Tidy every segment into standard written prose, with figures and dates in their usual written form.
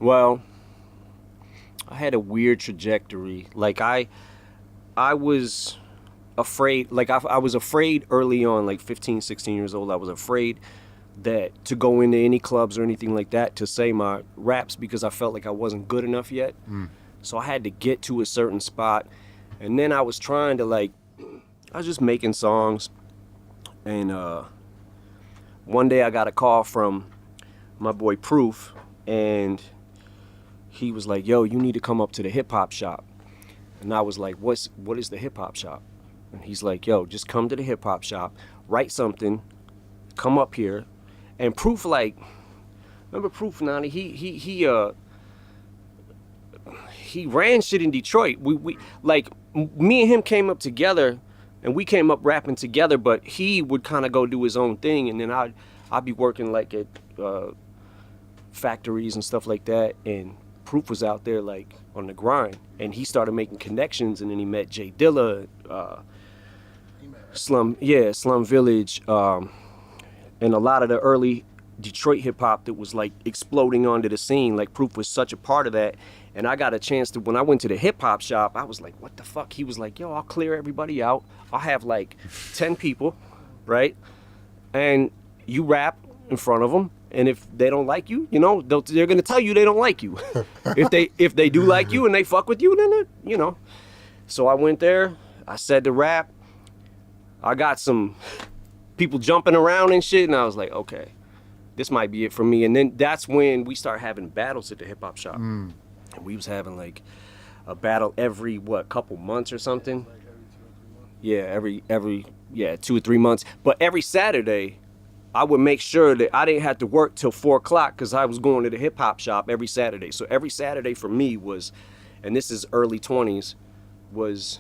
Well, I had a weird trajectory. Like I was afraid, like I was afraid early on, like 15, 16 years old. I was afraid that to go into any clubs or anything like that to say my raps because I felt like I wasn't good enough yet. So I had to get to a certain spot. And then I was trying to I was just making songs. And one day I got a call from my boy Proof, and he was like, yo, you need to come up to the hip hop shop. And I was like, what is the hip hop shop? And he's like, yo, just come to the hip hop shop, write something, come up here. And Proof, remember Proof, Nani? He ran shit in Detroit. We me and him came up together, and we came up rapping together, but he would kind of go do his own thing, and then I'd be working at factories and stuff like that, and Proof was out there on the grind, and he started making connections, and then he met Jay Dilla, Slum Village, and a lot of the early Detroit hip hop that was exploding onto the scene. Proof was such a part of that. And I got a chance to, when I went to the hip hop shop, I was like, what the fuck? He was like, yo, I'll clear everybody out. I'll have 10 people, right? And you rap in front of them. And if they don't like you, they're gonna tell you they don't like you. if they do like you and they fuck with you, then So I went there, I said the rap. I got some people jumping around and shit, and I was like, okay, this might be it for me. And then that's when we started having battles at the hip hop shop. And we was having a battle every couple months or something. Yeah, every 2 or 3 months. But every Saturday, I would make sure that I didn't have to work till 4 o'clock because I was going to the hip hop shop every Saturday. So every Saturday for me was, and this is early 20s, was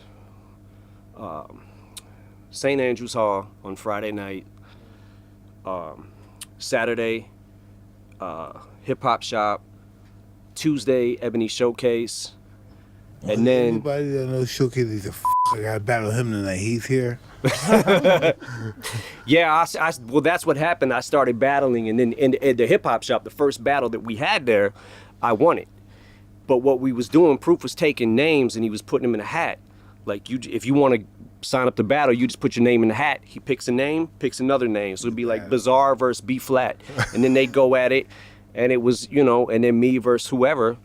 St. Andrews Hall on Friday night. Saturday, hip hop shop. Tuesday, Ebony Showcase. And then anybody that knows Showcase is I gotta battle him tonight. He's here. Yeah, well, that's what happened. I started battling, and then in the hip hop shop, the first battle that we had there, I won it. But what we was doing, Proof was taking names and he was putting them in a hat. If you want to sign up to battle, you just put your name in the hat. He picks a name, picks another name. So it'd be Bizarre versus B Flat, and then they go at it. And it was, and then me versus whoever.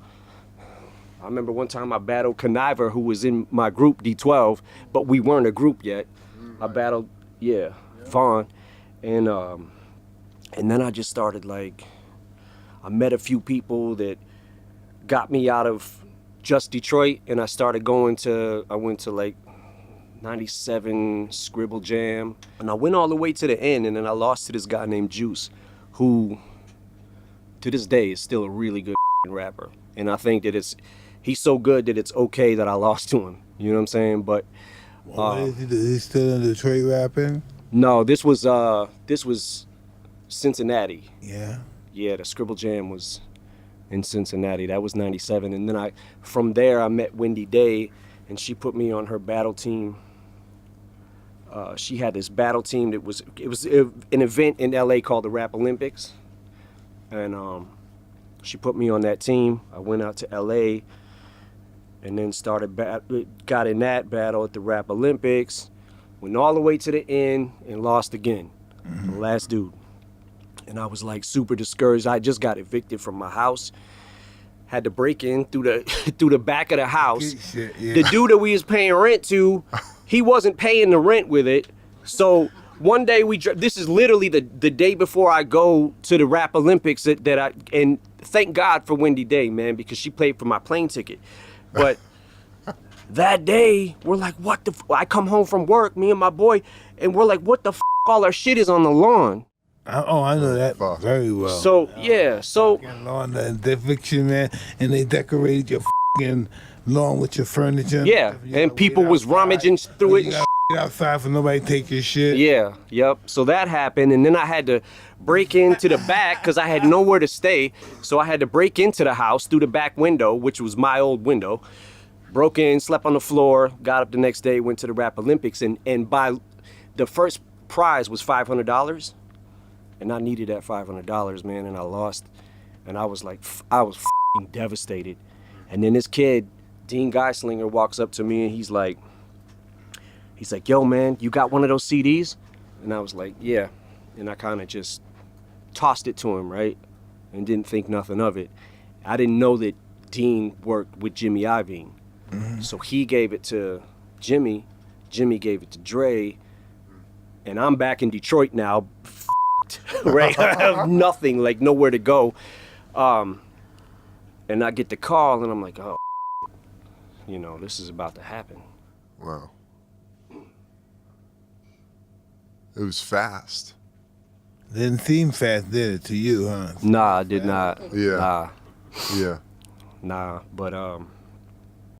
I remember one time I battled Conniver, who was in my group, D12, but we weren't a group yet. I battled, Vaughn. And then I just started I met a few people that got me out of just Detroit, and I went to 97 Scribble Jam. And I went all the way to the end, and then I lost to this guy named Juice, who to this day is still a really good rapper. And I think that he's so good that it's okay that I lost to him. You know what I'm saying? But is he still in Detroit rapping? No, this was Cincinnati. Yeah. Yeah, the Scribble Jam was in Cincinnati. That was 97. And then from there I met Wendy Day, and she put me on her battle team. She had this battle team that was an event in LA called the Rap Olympics. And she put me on that team. I went out to LA and then got in that battle at the Rap Olympics, went all the way to the end and lost again. The last dude. And I was super discouraged. I just got evicted from my house. Had to break in through the back of the house. Shit, yeah. The dude that we was paying rent to, he wasn't paying the rent with it. So one day this is literally the day before I go to the Rap Olympics and thank God for Wendy Day, man, because she paid for my plane ticket. But that day, we're like, what the I come home from work, me and my boy, and we're like, what the all our shit is on the lawn. I know that very well. So, yeah, so... lawn, the eviction, man, and they decorated your lawn with your furniture. Yeah, and people was rummaging through it. Outside for nobody to take your shit. Yeah, yep. So that happened, and then I had to break into the back because I had nowhere to stay. So I had to break into the house through the back window, which was my old window. Broke in, slept on the floor, got up the next day, went to the Rap Olympics, and by the first prize was $500, and I needed that $500, man, and I lost, and I was devastated. And then this kid, Dean Geislinger, walks up to me and he's like, yo, man, you got one of those CDs? And I was like, yeah. And I kind of just tossed it to him, right? And didn't think nothing of it. I didn't know that Dean worked with Jimmy Iovine. So he gave it to Jimmy. Jimmy gave it to Dre. And I'm back in Detroit now, right? I have nothing, like nowhere to go. And I get the call and I'm like, oh, you know, this is about to happen. Wow. It was fast. Didn't seem fast, did it, to you, huh? Nah, I did not. Yeah. Nah. Yeah. Nah, but